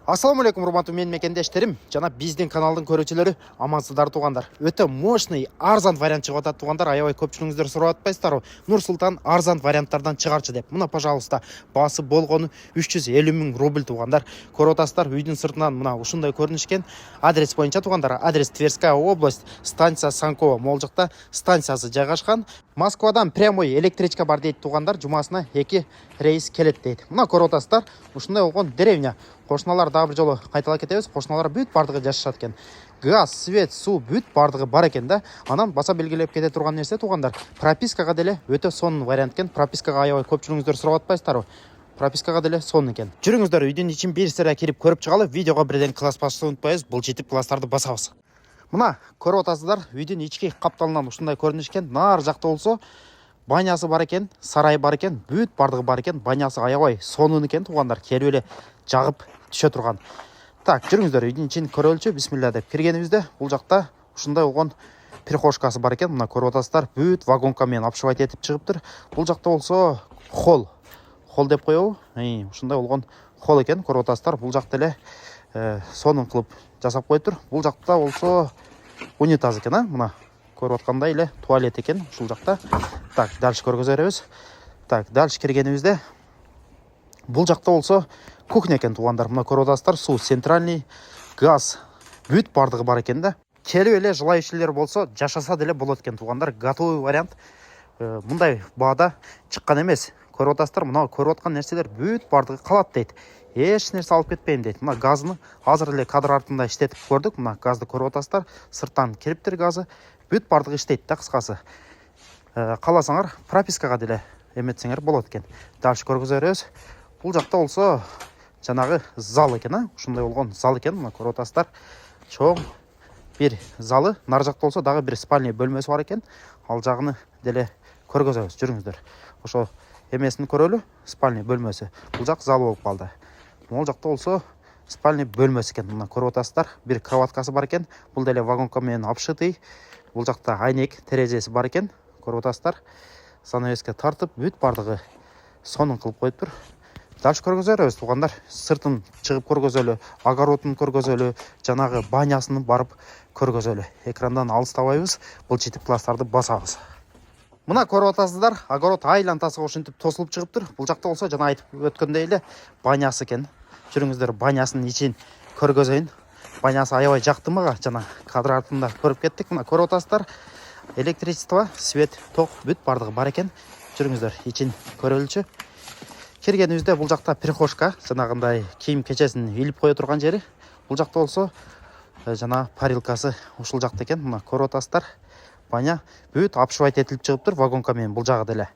Ассаламу алейкум, урматтуу менин мекендештерим жана биздин каналдын көрүүчүлөрү, амансыздар туугандар. Өтө мощный арзан вариант чыгып атат туугандар. Аябай көпчүлүгүңүздөр сурап атпайсыздарбы? Нур Султан арзан варианттардан чыгарчы деп. Мына, пожалуйста, баасы болгону 350 000 рубль туугандар. Көрүп атасыздар, үйдүн сыртынан мына ушундай көрүнүшкен. Адрес боюнча туугандар, адрес Тверская область, станция Санкова, могул жакта станциясы жайгашкан. Москвадан прямой электричка бар дейт туугандар, жумасына 2 рейс келет дейт. Мына көрүп атасыздар, ушундай болгон деревня. Кошуналар дагы бир жолу кайталап кетебиз. Кошуналар бүт бардыгы жашашат экен. Газ, свет, суу бүт бардыгы бар экен да. Анан баса белгилеп кете турган нерсе туугандар, пропискага деле өтө сонун вариант экен. Пропискага аябай көпчүлүгүңүздөр сурап атпайсыздарбы? Пропискага деле сонун экен. Жүрүңүздөр, үйдүн ичин бир сыра кирип көрүп чыгалы. Видеого бирден класс басышты унутпайбыз. Бул жетип класстарды басабыз. Мына көрүп атасыздар, үйдүн ички капталынан ушундай көрүнүшкен. Нар жакта болсо банясы бар экен, сарайы бар экен, бүт бардыгы бар экен. Банясы аябай сонун экен туугандар. Келип эле жагып түшө турган. Так, жүрүңүздөр, үйдүн ичин көрөлүчү. Бисмилла деп киргенибизде бул жакта ушундай болгон прихожкасы бар экен. Мына көрүп атасыздар, бүт вагонка менен обшивать этип чыгыптыр. Бул жакта болсо холл деп коебу? Ушундай болгон холл экен. Көрүп атасыздар, бул жакта эле сонун кылып жасап коюптур. Бул жакта болсо унитаз экен, мына көрүп аткандай эле туалет экен ушул жакта. Так, дальше көргөзө беребиз. Так, дальше киргенибизде бул жакта болсо кухня экен туугандар. Мына көрүп атасыздар, суу, центральный, газ, бүт бардыгы бар экен да. Келип эле желающийлер болсо жашаса деле болот экен туугандар. Готовый вариант. Мындай баада чыккан эмес. Көрүп атасыздар, мына көрүп аткан нерселер бүт бардыгы калат дейт. Эч нерсе алып кетпейм дейт. Мына газны азыр эле кадр артында иштетип көрдүк. Мына газды көрүп атасыздар, сырттан кириптир газы. Бүт бардыгы иштейт да, кыскасы. Кааласаңар пропискага деле эметсеңер болот экен. Дальше көргөзө беребиз. Бул жакта болсо жанагы зал экен, ушундай болгон зал экен. Мына көрүп атасыздар, чоң бир залы. Нар жакта болсо дагы бир спальный бөлмөсү бар экен. Ал жагыны деле көргөзөбүз. Жүрүңүздөр. Ошо эмесин көрөлү, спальный бөлмөсү. Бул жак зал болуп калды. Могул жакта болсо спальный бөлмөсү экен. Мына көрүп атасыздар, бир кроваткасы бар экен. Бул деле вагонка менен обшитый. Бул жакта айнек терезеси бар экен. Көрүп атасыздар, занавеске тартып бүт бардыгы сонун кылып коюптур. Дальше көргөзө беребиз туугандар. Сыртын чыгып көргөзөлү, огородун көргөзөлү, жанагы банясын барып көргөзөлү. Экрандан алыстабайбыз, бул жетип класстарды басабыз. Мына көрүп атасыздар, огород айлантасыга ушинтип тосулуп чыгыптыр. Бул жакта болсо жана айтып өткөндөй эле банясы экен. Жүрүңүздөр, банясынын ичин көргөзөйүн. Банясы аябай жакты мага, жана кадр артында көрүп кеттик. Мына көрүп атасыздар, электричество, свет, ток бүт бардыгы бар экен. Жүрүңүздөр, ичин көрөлүчү. Киргенибизде бул жакта прихожка, жанагындай кийим кечесин илип кое турган жери. Бул жакта болсо жана парилкасы ушул жакта экен. Мына көрүп атасыздар, баня бүт обшивать этилип чыгыптыр, вагонка менен бул жагы деле.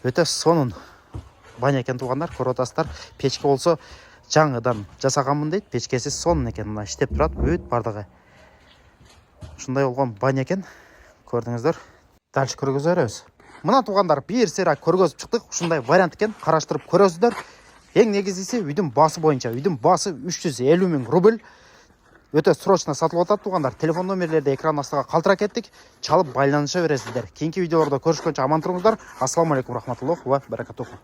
Өтө сонун баня экен туугандар. Көрүп атасыздар, печке болсо жаңыдан жасаганмын дейт. Печкеси сонун экен, мына иштеп турат бүт бардыгы. Ушундай болгон баня экен. Көрдүңүздөр. Дальше көргөзө беребиз. Мына туугандар, бир сыйра көргөзүп чыктык. Ушундай вариант экен, караштырып көрөсүздөр. Эң негизгиси үйдүн баасы боюнча. Үйдүн баасы 350 000 рубль. Өтө срочно сатылып атат туугандар. Телефон номерлерди экран астыга калтырып кеттик. Чалып байланыша бересиздер. Кийинки видеолордо көрүшкөнчө аман туруңуздар. Ассаламу алейкум рахматуллахи ва баракатуху.